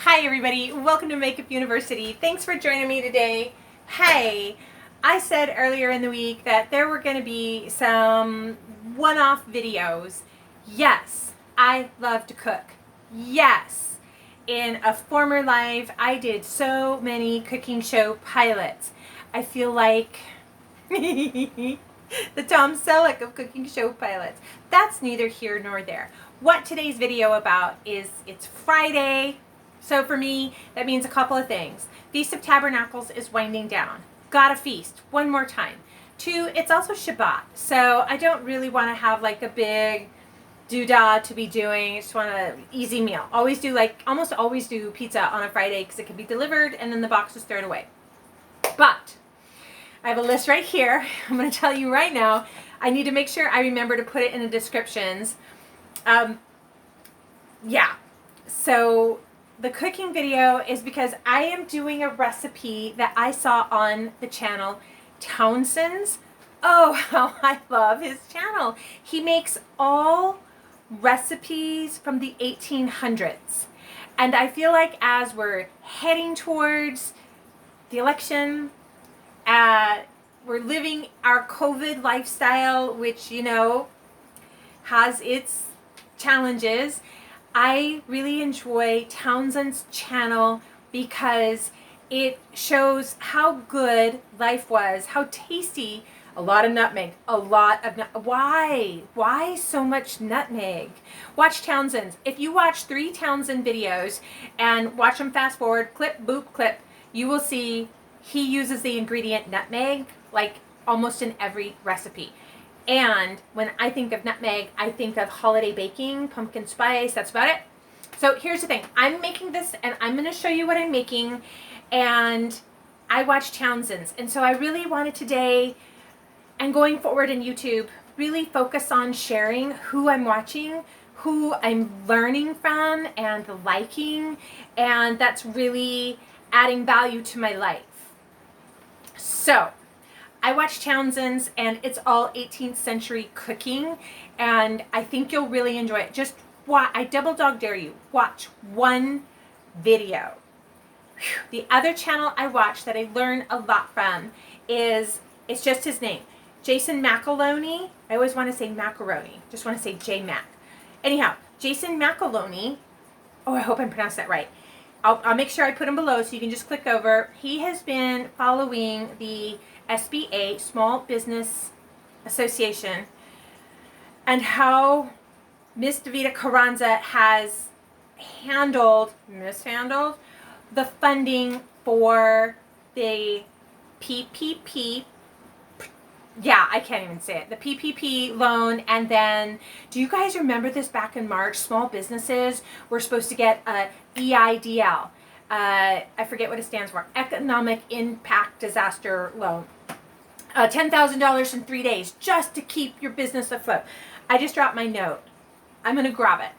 Hi everybody, welcome to Makeup University. Thanks for joining me today. Hey, I said earlier in the week that there were going to be some one-off videos. Yes, I love to cook. Yes, in a former life I did so many cooking show pilots. I feel like the Tom Selleck of cooking show pilots. That's neither here nor there. What today's video about is it's Friday. So for me, that means a couple of things. Feast of Tabernacles is winding down. Gotta feast one more time. 2, it's also Shabbat. So I don't really want to have like a big doodah to be doing. I just want an easy meal. Almost always do pizza on a Friday because it can be delivered and then the box is thrown away. But I have a list right here. I'm going to tell you right now. I need to make sure I remember to put it in the descriptions. So the cooking video is because I am doing a recipe that I saw on the channel Townsends. Oh, how I love his channel. He makes all recipes from the 1800s. And I feel like as we're heading towards the election, we're living our COVID lifestyle, which, you know, has its challenges. I really enjoy Townsend's channel because it shows how good life was, how tasty. A lot of nutmeg, why so much nutmeg? Watch Townsend's. If you watch 3 Townsend videos and watch them fast forward, clip, boop, clip, you will see he uses the ingredient nutmeg like almost in every recipe. And when I think of nutmeg, I think of holiday baking, pumpkin spice, that's about it. So here's the thing. I'm making this and I'm going to show you what I'm making. And I watch Townsend's. And so I really wanted today and going forward in YouTube, really focus on sharing who I'm watching, who I'm learning from and liking. And that's really adding value to my life. So I watch Townsend's and it's all 18th century cooking and I think you'll really enjoy it. Just watch, I double dog dare you, watch one video. Whew. The other channel I watch that I learn a lot from it's just his name, Jason McElhone. I always want to say macaroni, just want to say J-Mac. Anyhow, Jason McElhone, oh I hope I'm pronounced that right. I'll make sure I put him below so you can just click over. He has been following the SBA, Small Business Association, and how Miss Davida Carranza has mishandled the funding for the PPP. Yeah, I can't even say it. The PPP loan, and then, do you guys remember this back in March? Small businesses were supposed to get a EIDL. I forget what it stands for. Economic Impact Disaster Loan. $10,000 in 3 days just to keep your business afloat. I just dropped my note. I'm going to grab it.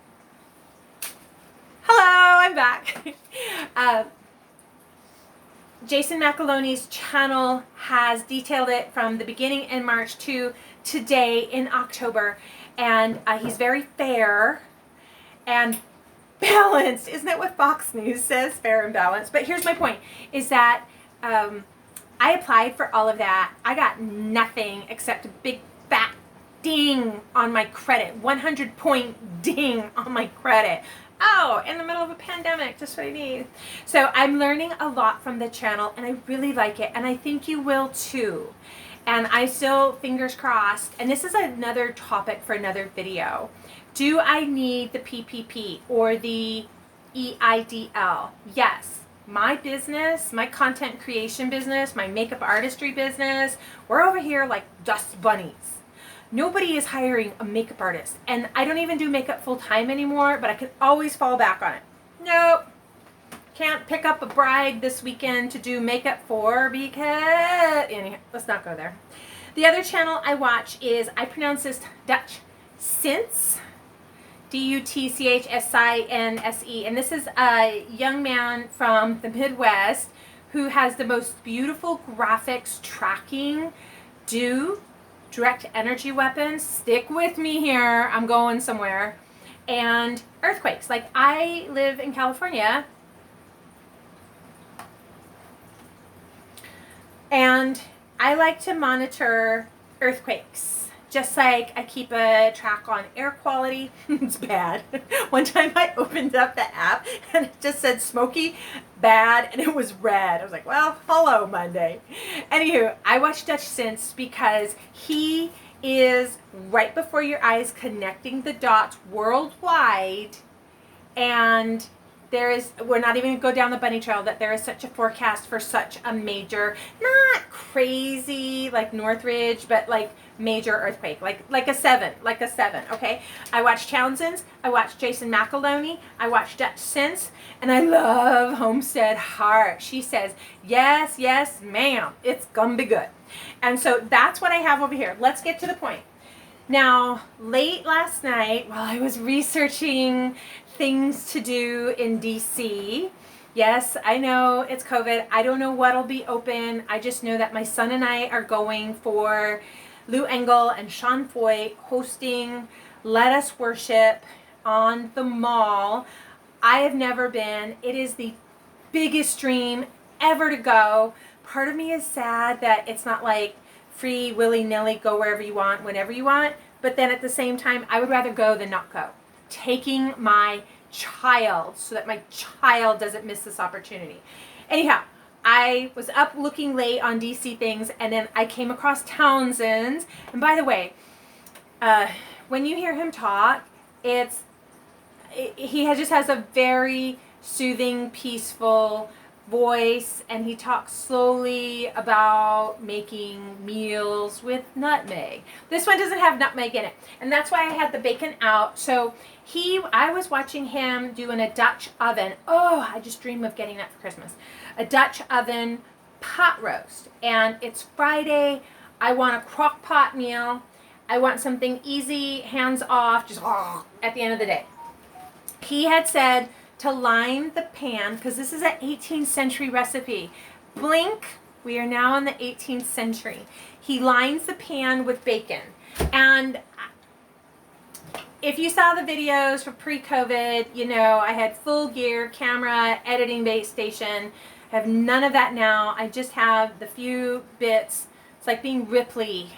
Hello, I'm back. Jason McElhone's channel has detailed it from the beginning in March to today in October. And he's very fair and balanced. Isn't that what Fox News says? Fair and balanced. But here's my point, is that I applied for all of that. I got nothing except a big fat ding on my credit. 100-point ding on my credit. Oh, in the middle of a pandemic, just what I need. So I'm learning a lot from the channel and I really like it. And I think you will too. And I still, fingers crossed, and this is another topic for another video. Do I need the PPP or the EIDL? Yes. My business, my content creation business, my makeup artistry business, we're over here like dust bunnies. Nobody is hiring a makeup artist. And I don't even do makeup full time anymore, but I can always fall back on it. Nope. Can't pick up a bride this weekend to do makeup for because, anyhow, let's not go there. The other channel I watch is, I pronounce this DutchSinse. DutchSinse, and this is a young man from the Midwest who has the most beautiful graphics tracking. Direct energy weapons, stick with me here, I'm going somewhere, and earthquakes. Like, I live in California And I like to monitor earthquakes, just like I keep a track on air quality. It's bad. One time I opened up the app and it just said smoky, bad, and it was red. I was like, well, hello, Monday. Anywho, I watch DutchSinse because he is right before your eyes, connecting the dots worldwide. And we're not even going to go down the bunny trail, that there is such a forecast for such a major, not crazy like Northridge, but like major earthquake, like a seven, okay? I watch Townsends, I watch Jason McElhone, I watch DutchSinse, and I love Homestead Heart. She says, yes, yes, ma'am, it's gonna be good. And so that's what I have over here. Let's get to the point. Now, late last night, while I was researching things to do in DC, yes, I know it's COVID. I don't know what'll be open. I just know that my son and I are going for Lou Engle and Sean Foy hosting Let Us Worship on the mall. I have never been. It is the biggest dream ever to go. Part of me is sad that it's not like free, willy-nilly, go wherever you want, whenever you want. But then at the same time, I would rather go than not go. Taking my child so that my child doesn't miss this opportunity. Anyhow, I was up looking late on DC things, and then I came across Townsends. And by the way, when you hear him talk, just has a very soothing, peaceful voice, and he talks slowly about making meals with nutmeg. This one doesn't have nutmeg in it, and that's why I had the bacon out. So I was watching him doing a Dutch oven. Oh, I just dream of getting that for Christmas. A Dutch oven pot roast, and it's Friday. I want a Crockpot meal. I want something easy, hands off, just at the end of the day. He had said to line the pan, because this is an 18th century recipe. Blink, we are now in the 18th century. He lines the pan with bacon. And if you saw the videos for pre-COVID, you know, I had full gear, camera, editing base station. I have none of that now. I just have the few bits. It's like being Ripley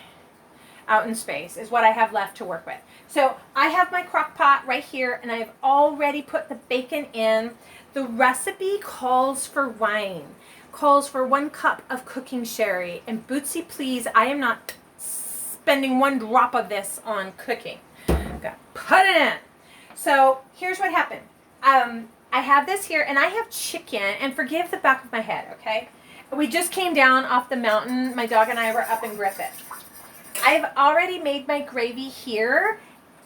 out in space is what I have left to work with. So I have my crock pot right here, and I've already put the bacon in. The recipe calls for wine, calls for 1 cup of cooking sherry. And Bootsy, please, I am not spending 1 drop of this on cooking. I'm gonna put it in. So here's what happened. I have this here, and I have chicken, and forgive the back of my head, okay? We just came down off the mountain. My dog and I were up in Griffith. I've already made my gravy here.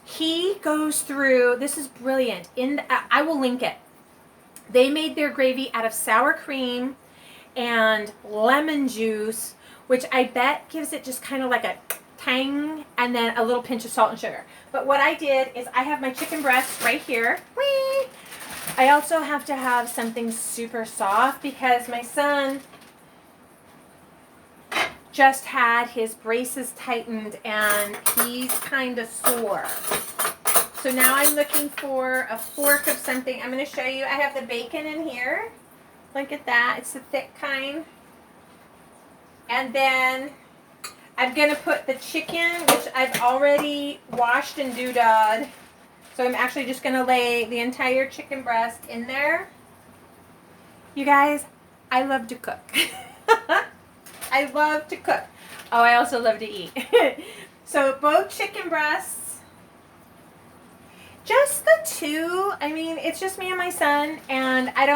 He goes through, this is brilliant. I will link it. They made their gravy out of sour cream and lemon juice, which I bet gives it just kind of like a tang, and then a little pinch of salt and sugar. But what I did is I have my chicken breast right here. Whee! I also have to have something super soft because my son just had his braces tightened and he's kind of sore. So now I'm looking for a fork of something. I'm going to show you. I have the bacon in here. Look at that. It's the thick kind. And then I'm going to put the chicken, which I've already washed and doodad. So I'm actually just going to lay the entire chicken breast in there. You guys, I love to cook. I love to cook. Oh, I also love to eat. So both chicken breasts, just the 2. I mean, it's just me and my son, and I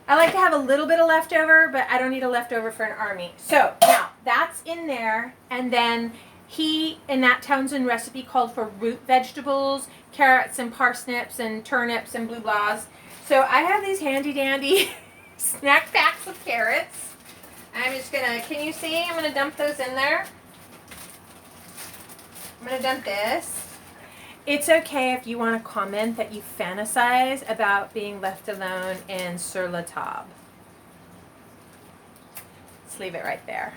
like to have a little bit of leftover, but I don't need a leftover for an army. So now that's in there, and then he, in that Townsend recipe, called for root vegetables, carrots and parsnips and turnips and blue blahs. So I have these handy dandy snack packs of carrots. I'm just gonna, can you see? I'm gonna dump those in there. I'm gonna dump this. It's okay if you want to comment that you fantasize about being left alone in Sur La Table. Let's leave it right there.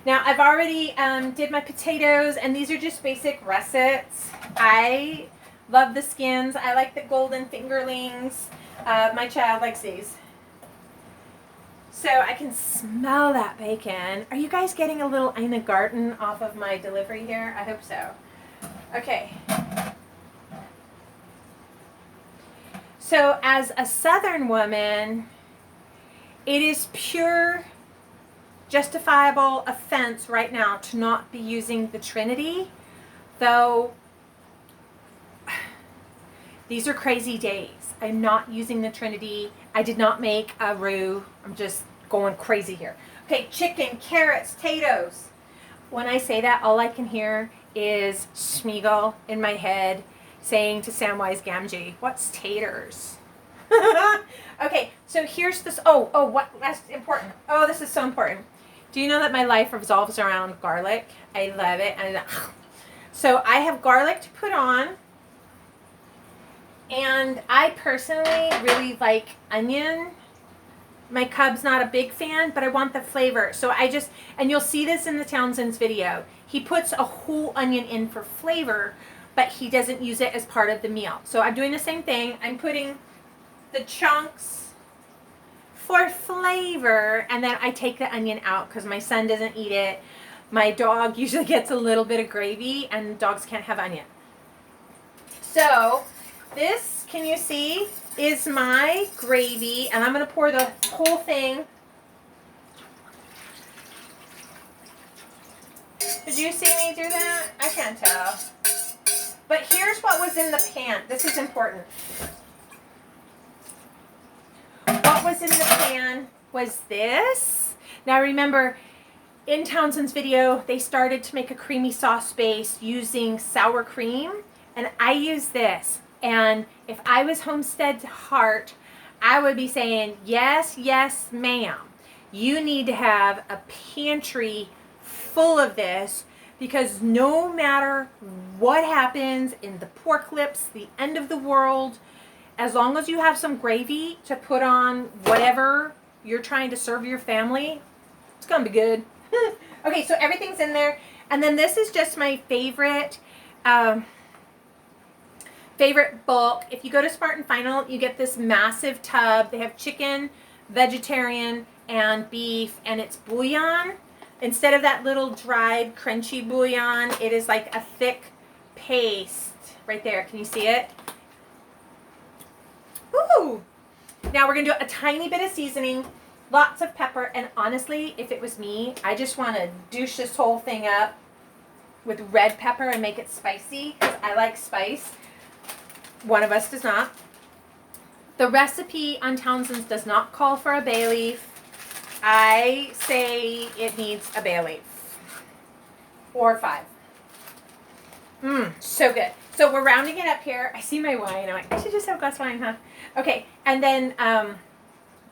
Now I've already did my potatoes, and these are just basic russets. I love the skins. I like the golden fingerlings. My child likes these. So I can smell that bacon. Are you guys getting a little Ina Garten off of my delivery here? I hope so. Okay. So as a Southern woman, it is pure justifiable offense right now to not be using the Trinity, though these are crazy days. I'm not using the Trinity. I did not make a roux. I'm just going crazy here. Okay, chicken, carrots, potatoes. When I say that, all I can hear is Schmiegel in my head saying to Samwise Gamgee, what's taters? Okay, so here's this. That's important. Oh, this is so important. Do you know that my life revolves around garlic? I love it. So I have garlic to put on. And I personally really like onion. My cub's not a big fan, but I want the flavor. So and you'll see this in the Townsends video. He puts a whole onion in for flavor, but he doesn't use it as part of the meal. So I'm doing the same thing. I'm putting the chunks for flavor, and then I take the onion out because my son doesn't eat it. My dog usually gets a little bit of gravy, and dogs can't have onion. So this, can you see, is my gravy, and I'm going to pour the whole thing. Did you see me do that? I can't tell. But here's what was in the pan. This is important. What was in the pan was this. Now remember, in Townsend's video, they started to make a creamy sauce base using sour cream, and I use this. And if I was Homestead Heart, I would be saying, yes, yes, ma'am. You need to have a pantry full of this, because no matter what happens in the pork lips, the end of the world, as long as you have some gravy to put on whatever you're trying to serve your family, it's going to be good. Okay, so everything's in there. And then this is just my favorite bulk. If you go to Spartan Final, you get this massive tub. They have chicken, vegetarian, and beef, and it's bouillon. Instead of that little dried, crunchy bouillon, it is like a thick paste. Right there. Can you see it? Ooh! Now we're going to do a tiny bit of seasoning, lots of pepper, and honestly, if it was me, I just want to douche this whole thing up with red pepper and make it spicy, because I like spice. One of us does not. The recipe on Townsend's does not call for a bay leaf. I say it needs a bay leaf. Or 5. So good. So we're rounding it up here. I see my wine. I'm like, I should just have a glass of wine, huh? Okay, and then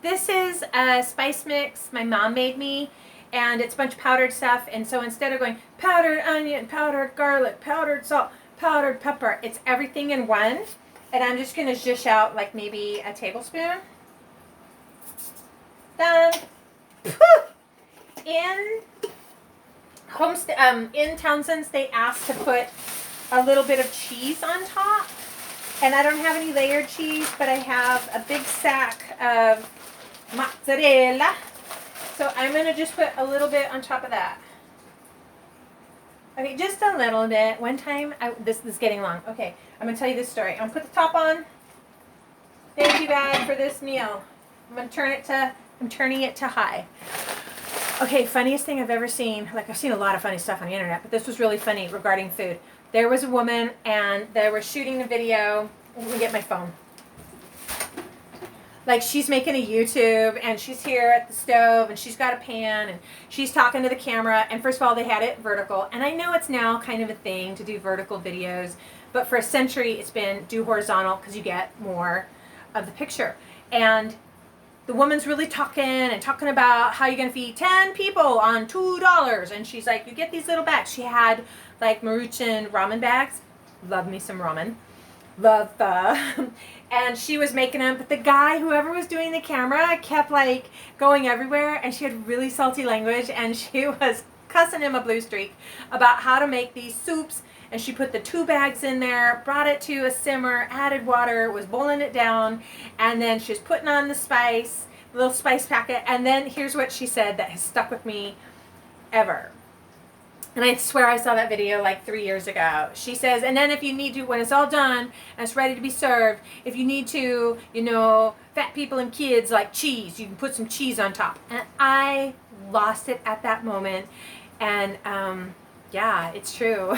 this is a spice mix my mom made me, and it's a bunch of powdered stuff. And so instead of going powdered onion, powdered garlic, powdered salt, powdered pepper, it's everything in one. And I'm just going to zhuzh out like maybe a tablespoon. Done. In Townsend's, they asked to put a little bit of cheese on top. And I don't have any layered cheese, but I have a big sack of mozzarella. So I'm going to just put a little bit on top of that. Okay, just a little bit. One time, this is getting long. Okay, I'm going to tell you this story. I'm going to put the top on. Thank you, God, for this meal. I'm turning it to high. Okay, funniest thing I've ever seen. Like, I've seen a lot of funny stuff on the internet, but this was really funny regarding food. There was a woman, and they were shooting a video. Let me get my phone. Like, she's making a YouTube, and she's here at the stove, and she's got a pan, and she's talking to the camera. And first of all, they had it vertical. And I know it's now kind of a thing to do vertical videos, but for a century, it's been do horizontal because you get more of the picture. And the woman's really talking about how you're going to feed 10 people on $2. And she's like, you get these little bags. She had like Maruchan ramen bags. Love me some ramen. Love and she was making them, but the guy, whoever was doing the camera, kept like going everywhere, and she had really salty language, and she was cussing him a blue streak about how to make these soups. And she put the 2 bags in there, brought it to a simmer, added water, was boiling it down, and then she was putting on the spice. little spice packet. And then here's what she said that has stuck with me ever. And I swear I saw that video like 3 years ago. She says, and then if you need to, when it's all done and it's ready to be served, if you need to, you know, fat people and kids like cheese, you can put some cheese on top. And I lost it at that moment. And yeah, it's true.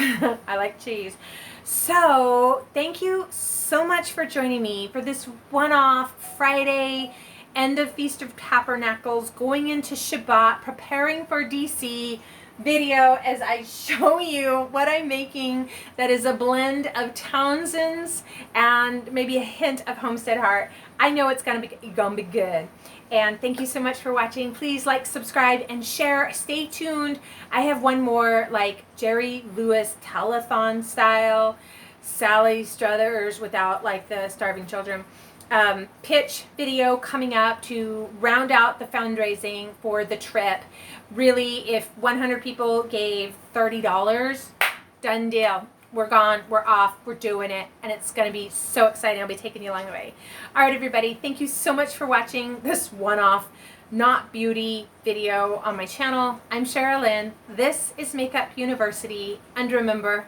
I like cheese. So thank you so much for joining me for this one-off Friday, end of Feast of Tabernacles, going into Shabbat, preparing for DC video as I show you what I'm making that is a blend of Townsends and maybe a hint of Homestead Heart. I know it's gonna be good. And thank you so much for watching. Please like, subscribe, and share. Stay tuned. I have one more like Jerry Lewis telethon style, Sally Struthers without like the starving children, pitch video coming up to round out the fundraising for the trip. Really, if 100 people gave $30, done deal. We're gone, we're off, we're doing it, and it's going to be so exciting. I'll be taking you along the way. All right, everybody, thank you so much for watching this one-off Not Beauty video on my channel. I'm Sherilyn. This is Makeup University, and remember,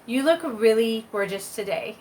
you look really gorgeous today.